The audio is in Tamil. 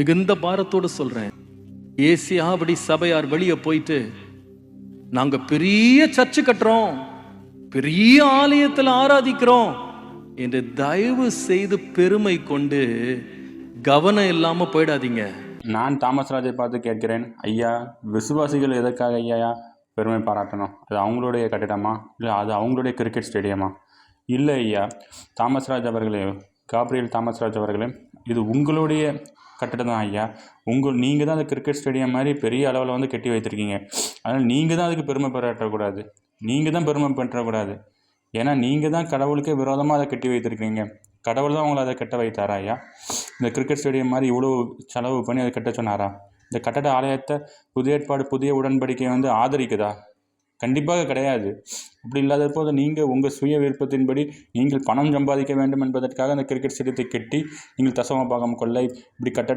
மிகுந்த பாரத்தோடு சொல்றேன், ஏசியாபடி சபையார் வெளியே போயிட்டு நாங்க பெரிய சர்ச்சு கட்டுறோம், பெரிய ஆலயத்தில் ஆராதிக்கிறோம் என்று தயவு செய்து பெருமை கொண்டு கவனம் இல்லாம போயிடாதீங்க. நான் தாமஸ் ராஜை பார்த்து கேட்கிறேன், ஐயா விசுவாசிகள் எதற்காக ஐயா பெருமை பாராட்டணும்? அது அவங்களுடைய கட்டிடமா, இல்லை அது அவங்களுடைய கிரிக்கெட் ஸ்டேடியமா? இல்லை ஐயா தாமஸ் ராஜ் அவர்களே, காப்ரியல் தாமஸ் ராஜ் அவர்களே, இது உங்களுடைய கட்டிடம் தான் ஐயா. நீங்கள் தான் அந்த கிரிக்கெட் ஸ்டேடியம் மாதிரி பெரிய அளவில் வந்து கட்டி வைத்திருக்கீங்க. அதனால் நீங்கள் தான் அதுக்கு பெருமை பாராட்டக்கூடாது, நீங்கள் தான் பெருமை பெற்றக்கூடாது. ஏன்னா நீங்கள் தான் கடவுளுக்கே விரோதமாக அதை கட்டி வைத்திருக்கீங்க. கடவுள் தான் உங்களை அதை கட்ட வைத்தாரா ஐயா? இந்த கிரிக்கெட் ஸ்டேடியம் மாதிரி இவ்வளோ செலவு பண்ணி அதை கட்ட சொன்னாரா? இந்த கட்டட ஆலயத்தை புதிய ஏற்பாடு புதிய உடன்படிக்கையை வந்து ஆதரிக்குதா? கண்டிப்பாக கிடையாது. அப்படி இல்லாத போது நீங்கள் உங்கள் சுய விருப்பத்தின்படி நீங்கள் பணம் சம்பாதிக்க வேண்டும் என்பதற்காக அந்த கிரிக்கெட் ஸ்டேடியத்தை கட்டி நீங்கள் தசம பாகம் கொள்ளை இப்படி கட்ட